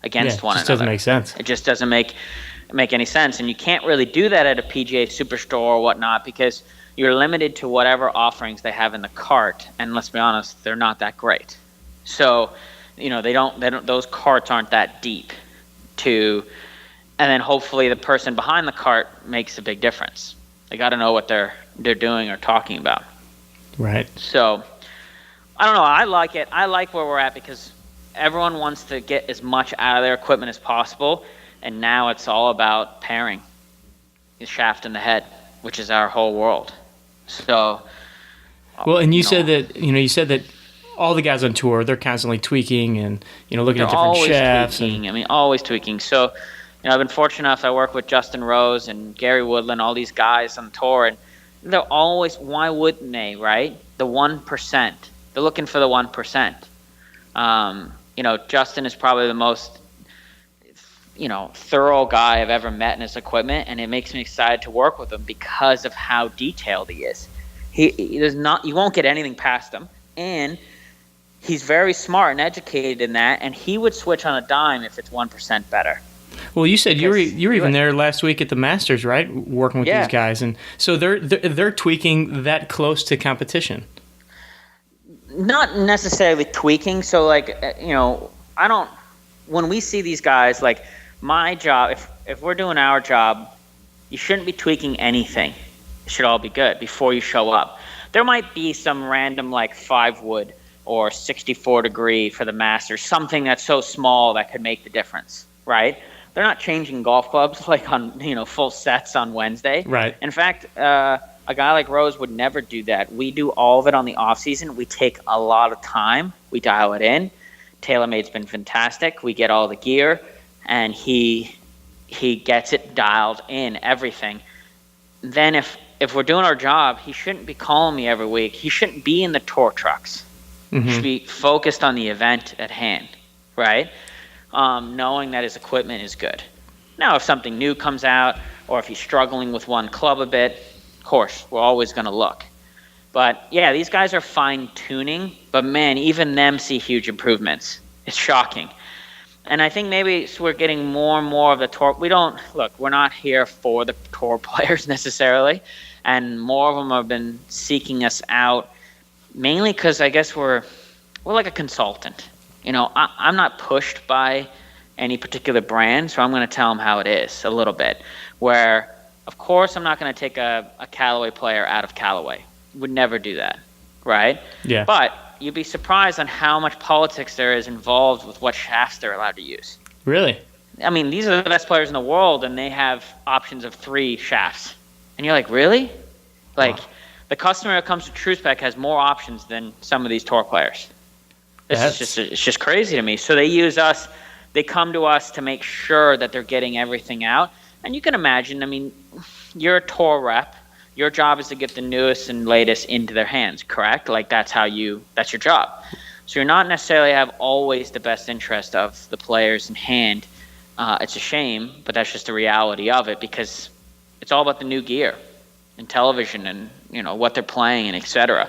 against one another? It just doesn't make sense. It just doesn't make any sense. And you can't really do that at a PGA Superstore or whatnot because you're limited to whatever offerings they have in the cart. And let's be honest, they're not that great. So, they don't those carts aren't that deep and then hopefully the person behind the cart makes a big difference. They got to know what they're doing or talking about. Right. So, I don't know. I like it. I like where we're at because everyone wants to get as much out of their equipment as possible, and now it's all about pairing the shaft and the head, which is our whole world. So, Well, and you said that all the guys on tour, they're constantly tweaking and looking at different shafts. Always tweaking. So, I've been fortunate enough. I work with Justin Rose and Gary Woodland, all these guys on tour, and they're always. Why wouldn't they? Right? The 1%. They're looking for the 1%. Justin is probably the most thorough guy I've ever met in his equipment, and it makes me excited to work with him because of how detailed he is. You won't get anything past him, and he's very smart and educated in that, and he would switch on a dime if it's 1% better. Well, you said you were even there last week at the Masters, right? Working with these guys, and so they're tweaking that close to competition. Not necessarily tweaking. So when we see these guys, like my job, if we're doing our job, you shouldn't be tweaking anything. It should all be good before you show up. There might be some random 5-wood or 64 degree for the Masters, something that's so small that could make the difference, right? They're not changing golf clubs on full sets on Wednesday. Right. In fact, a guy like Rose would never do that. We do all of it on the off season. We take a lot of time. We dial it in. TaylorMade's been fantastic. We get all the gear, and he gets it dialed in, everything. Then if we're doing our job, he shouldn't be calling me every week. He shouldn't be in the tour trucks. Mm-hmm. He should be focused on the event at hand, right? Knowing that his equipment is good. Now, if something new comes out, or if he's struggling with one club a bit, of course, we're always going to look. But, yeah, these guys are fine-tuning, but, man, even them see huge improvements. It's shocking. And I think maybe we're getting more and more of the tour. We're not here for the tour players necessarily, and more of them have been seeking us out, mainly because I guess we're like a consultant. I'm not pushed by any particular brand, so I'm going to tell them how it is a little bit. Where, of course, I'm not going to take a Callaway player out of Callaway. Would never do that, right? Yeah. But you'd be surprised on how much politics there is involved with what shafts they're allowed to use. Really? These are the best players in the world, and they have options of 3 shafts. And you're like, really? Wow. The customer that comes to True Spec has more options than some of these tour players. It's just crazy to me. So they use us. They come to us to make sure that they're getting everything out. And you can imagine, you're a tour rep. Your job is to get the newest and latest into their hands, correct? That's your job. So you're not necessarily have always the best interest of the players in hand. It's a shame, but that's just the reality of it, because it's all about the new gear and television and, what they're playing and et cetera.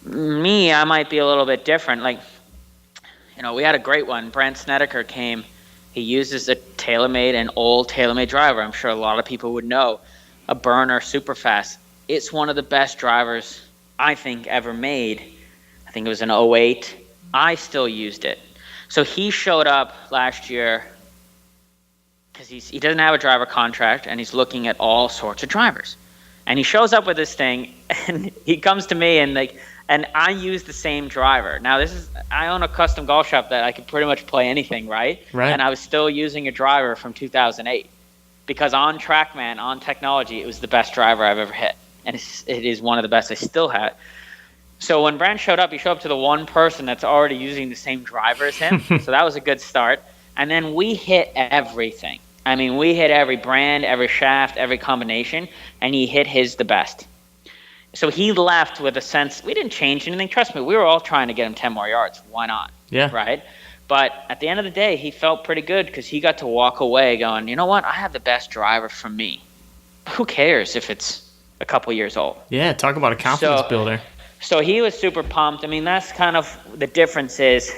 Me, I might be a little bit different. We had a great one. Brent Snedeker came. He uses an old TaylorMade driver. I'm sure a lot of people would know. A burner, super fast. It's one of the best drivers I think ever made. I think it was an 08. I still used it. So he showed up last year because he doesn't have a driver contract, and he's looking at all sorts of drivers. And he shows up with this thing, and he comes to me and I use the same driver. Now, I own a custom golf shop that I could pretty much play anything, right? Right. And I was still using a driver from 2008 because on TrackMan, on technology, it was the best driver I've ever hit. And it is one of the best I still have. So when Brent showed up, he showed up to the one person that's already using the same driver as him. So that was a good start. And then we hit everything. We hit every brand, every shaft, every combination, and he hit his the best. So he left with a sense, we didn't change anything. Trust me, we were all trying to get him 10 more yards. Why not? Yeah. Right? But at the end of the day, he felt pretty good because he got to walk away going, you know what? I have the best driver for me. Who cares if it's a couple years old? Yeah, talk about a confidence builder. So he was super pumped. That's kind of the difference is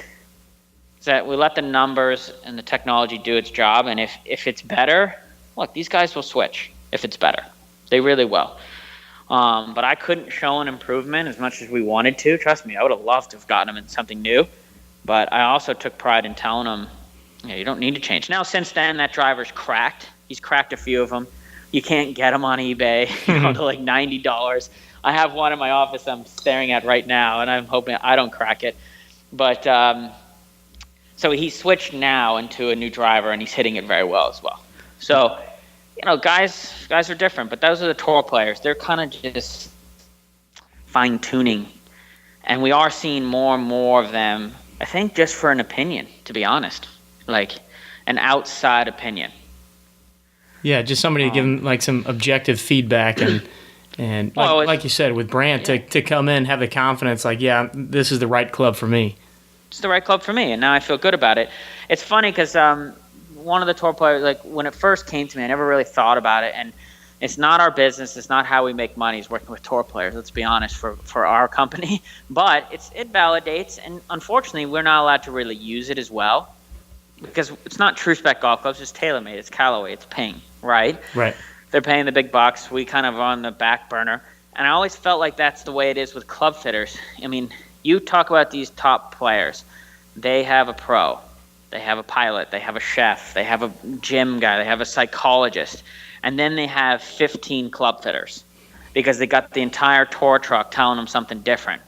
that we let the numbers and the technology do its job. And if it's better, look, these guys will switch if it's better. They really will. But I couldn't show an improvement as much as we wanted to. Trust me, I would have loved to have gotten him in something new. But I also took pride in telling him, you don't need to change. Now, since then, that driver's cracked. He's cracked a few of them. You can't get them on eBay to $90. I have one in my office I'm staring at right now, and I'm hoping I don't crack it. But so he switched now into a new driver, and he's hitting it very well as well. So, guys are different, but those are the tour players. They're kind of just fine-tuning. And we are seeing more and more of them, I think, just for an opinion, to be honest. Like, an outside opinion. Yeah, just somebody to give them like some objective feedback and Well, like you said, with Brant to come in, have the confidence, like, yeah, this is the right club for me. It's the right club for me, and now I feel good about it. It's funny because one of the tour players, like when it first came to me, I never really thought about it, and it's not our business. It's not how we make money is working with tour players, let's be honest, for our company. But it validates, and unfortunately, we're not allowed to really use it as well because it's not True Spec Golf Clubs. It's TaylorMade, it's Callaway, it's Ping, right? Right. They're paying the big bucks. We kind of are on the back burner. And I always felt like that's the way it is with club fitters. I mean, you talk about these top players. They have a pro. They have a pilot. They have a chef. They have a gym guy. They have a psychologist. And then they have 15 club fitters because they got the entire tour truck telling them something different.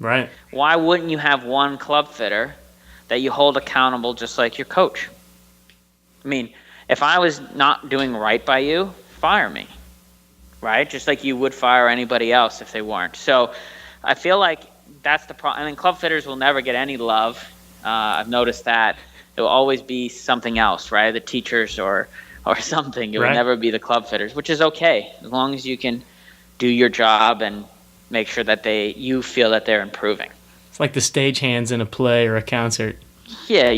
Right. Why wouldn't you have one club fitter that you hold accountable just like your coach? I mean, if I was not doing right by you, fire me, right? Just like you would fire anybody else if they weren't. So I feel like that's the problem. I mean, club fitters will never get any love. I've noticed that. It will always be something else, right? The teachers or something. It will never be the club fitters, which is okay as long as you can do your job and make sure that you feel that they're improving. It's like the stagehands in a play or a concert. Yeah,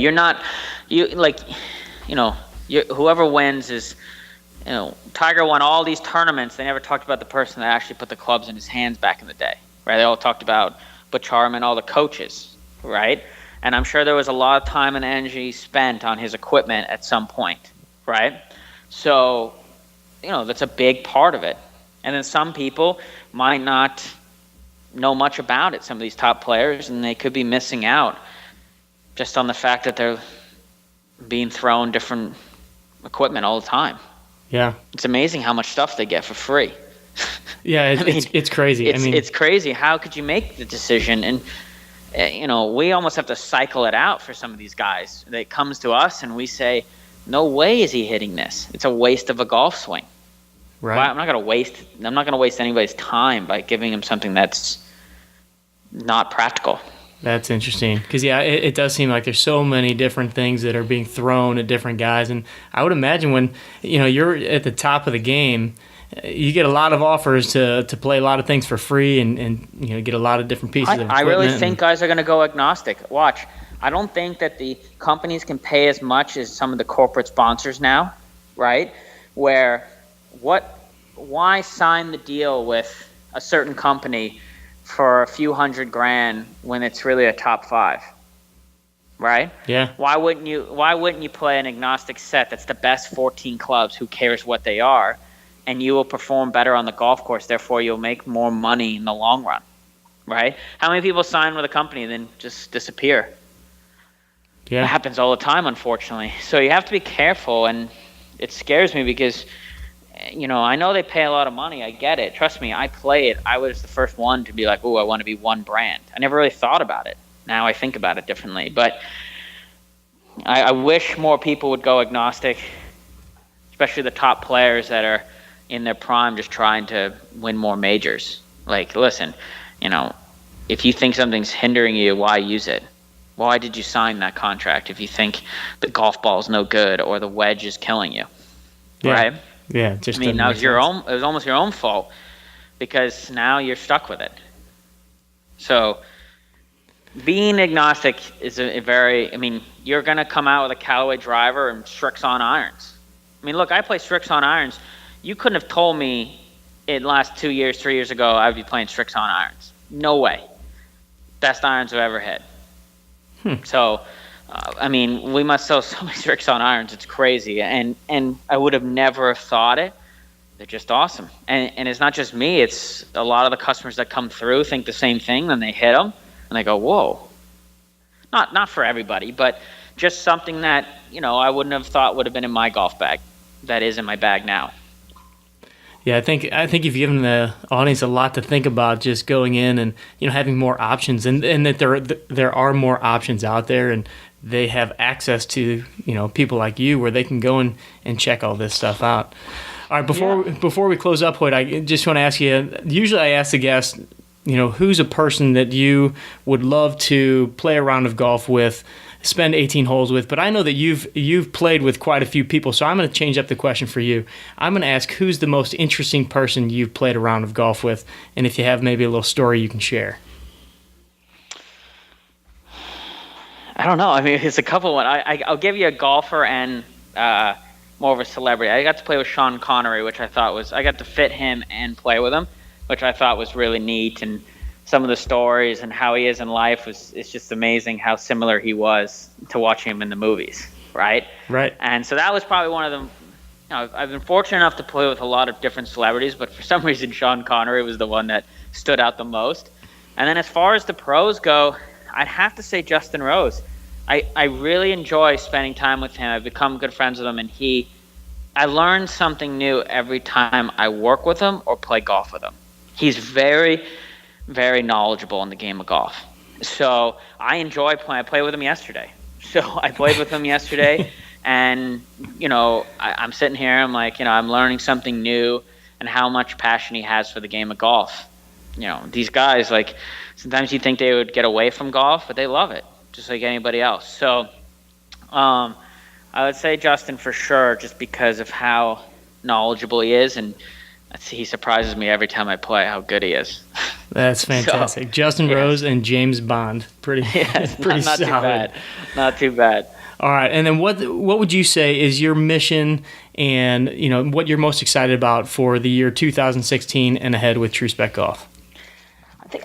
whoever wins is, Tiger won all these tournaments. They never talked about the person that actually put the clubs in his hands back in the day, right? They all talked about Butch Harmon, all the coaches, right? And I'm sure there was a lot of time and energy spent on his equipment at some point, right? So, that's a big part of it. And then some people might not know much about it, some of these top players, and they could be missing out just on the fact that they're being thrown different equipment all the time. Yeah. It's amazing how much stuff they get for free. Yeah, it's crazy. It's crazy. How could you make the decision? And, we almost have to cycle it out for some of these guys. That comes to us and we say, no way is he hitting this. It's a waste of a golf swing. Right. I'm not going to waste anybody's time by giving him something that's not practical. That's interesting because, it does seem like there's so many different things that are being thrown at different guys. And I would imagine when, you're at the top of the game, you get a lot of offers to play a lot of things for free and get a lot of different pieces of equipment. I really think guys are going to go agnostic. Watch. I don't think that the companies can pay as much as some of the corporate sponsors now, right? Why sign the deal with a certain company for a few $100,000 when it's really a top 5, right? Yeah. Why wouldn't you play an agnostic set that's the best 14 clubs? Who cares what they are? And you will perform better on the golf course. Therefore, you'll make more money in the long run, right? How many people sign with a company and then just disappear? Yeah. It happens all the time, unfortunately. So you have to be careful, and it scares me because I know they pay a lot of money. I get it. Trust me, I play it. I was the first one to be like, I want to be one brand. I never really thought about it. Now I think about it differently. But I wish more people would go agnostic, especially the top players that are in their prime just trying to win more majors. Like, listen, if you think something's hindering you, why use it? Why did you sign that contract if you think the golf ball's no good or the wedge is killing you? Yeah. Right? Yeah, that was it was almost your own fault because now you're stuck with it. So being agnostic is you're going to come out with a Callaway driver and Strixon irons. Look, I play Strixon irons. You couldn't have told me in the last 2 years, 3 years ago, I'd be playing Strixon irons. No way. Best irons I've ever had. So, we must sell so many Strixon irons. It's crazy. And I would have never thought it. They're just awesome. And it's not just me. It's a lot of the customers that come through think the same thing. Then they hit them, and they go, whoa. Not for everybody, but just something that, I wouldn't have thought would have been in my golf bag. That is in my bag now. Yeah, I think you've given the audience a lot to think about just going in and having more options and that there are more options out there and they have access to people like you where they can go and check all this stuff out. All right, before we close up, Hoyt, I just want to ask you. Usually, I ask the guests, who's a person that you would love to play a round of golf with, spend 18 holes with. But I know that you've played with quite a few people, so I'm going to change up the question for you. I'm going to ask, who's the most interesting person you've played a round of golf with, and if you have maybe a little story you can share. I don't know. I mean, it's a couple one. I'll give you a golfer and more of a celebrity. I got to play with Sean Connery, which I got to fit him and play with him, which I thought was really neat. And some of the stories and how he is in life it's just amazing how similar he was to watching him in the movies, right? Right. And so that was probably one of them. I've been fortunate enough to play with a lot of different celebrities, but for some reason Sean Connery was the one that stood out the most. And then as far as the pros go, I'd have to say Justin Rose. I really enjoy spending time with him. I've become good friends with him, and I learn something new every time I work with him or play golf with him. He's very, very knowledgeable in the game of golf. So I enjoy playing. I played with him yesterday. So I played with him yesterday, and, I'm sitting here, I'm like, I'm learning something new and how much passion he has for the game of golf. These guys, like, sometimes you think they would get away from golf, but they love it, just like anybody else. So I would say Justin for sure, just because of how knowledgeable he is, and he surprises me every time I play how good he is. That's fantastic. So, Justin Rose and James Bond. Pretty not solid. Too bad. Not too bad. All right, and then what would you say is your mission and what you're most excited about for the year 2016 and ahead with True Spec Golf?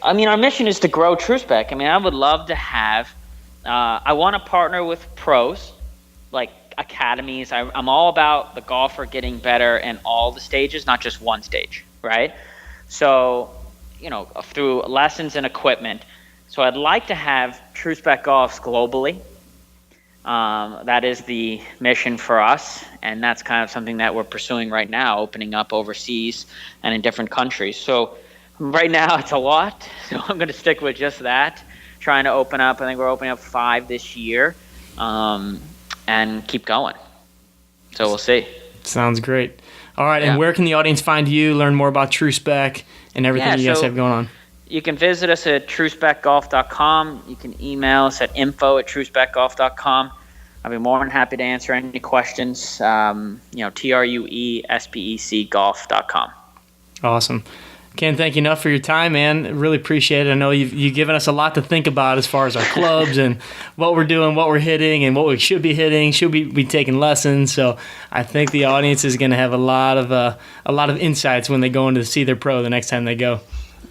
Our mission is to grow True Spec. I would love to have I want to partner with pros, like academies. I'm all about the golfer getting better in all the stages, not just one stage, right? So, through lessons and equipment. So I'd like to have True Spec Golfs globally. That is the mission for us, and that's kind of something that we're pursuing right now, opening up overseas and in different countries. So right now it's a lot, so I'm going to stick with just that. Trying to open up. I think we're opening up 5 this year, and keep going. So we'll see. Sounds great. All right, and where can the audience find you, learn more about True Spec and everything you guys have going on? You can visit us at truespecgolf.com. You can email us at info@truespecgolf.com. I'll be more than happy to answer any questions. TRUESPEC golf.com. Awesome. Can't thank you enough for your time, man. Really appreciate it. I know you've given us a lot to think about as far as our clubs and what we're doing, what we're hitting, and what we should be hitting. Should we be taking lessons? So I think the audience is going to have a lot of insights when they go in to see their pro the next time they go.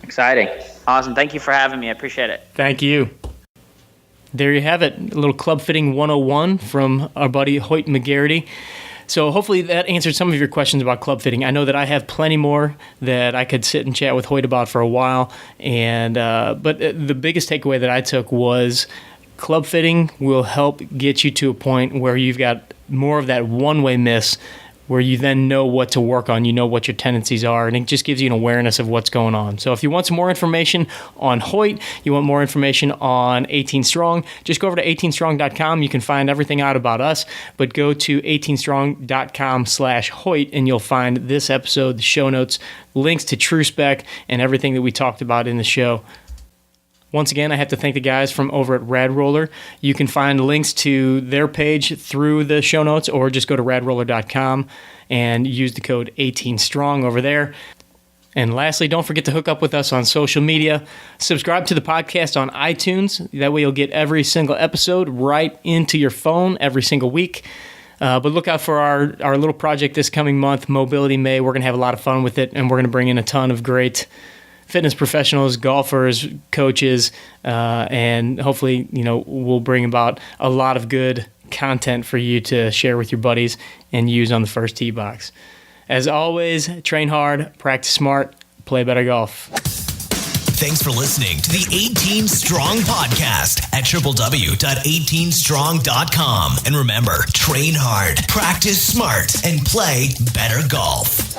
Exciting. Awesome. Thank you for having me. I appreciate it. Thank you. There you have it. A little club fitting 101 from our buddy Hoyt McGarity. So hopefully that answered some of your questions about club fitting. I know that I have plenty more that I could sit and chat with Hoyt about for a while. But the biggest takeaway that I took was club fitting will help get you to a point where you've got more of that one-way miss, where you then know what to work on, what your tendencies are, and it just gives you an awareness of what's going on. So if you want some more information on Hoyt, you want more information on 18 Strong, just go over to 18strong.com. You can find everything out about us, but go to 18strong.com/Hoyt, and you'll find this episode, the show notes, links to True Spec, and everything that we talked about in the show. Once again, I have to thank the guys from over at Rad Roller. You can find links to their page through the show notes, or just go to radroller.com and use the code 18STRONG over there. And lastly, don't forget to hook up with us on social media. Subscribe to the podcast on iTunes. That way you'll get every single episode right into your phone every single week. But look out for our little project this coming month, Mobility May. We're going to have a lot of fun with it, and we're going to bring in a ton of great fitness professionals, golfers, coaches, and hopefully, we'll bring about a lot of good content for you to share with your buddies and use on the first tee box. As always, train hard, practice smart, play better golf. Thanks for listening to the 18 Strong podcast at www.18strong.com. And remember, train hard, practice smart, and play better golf.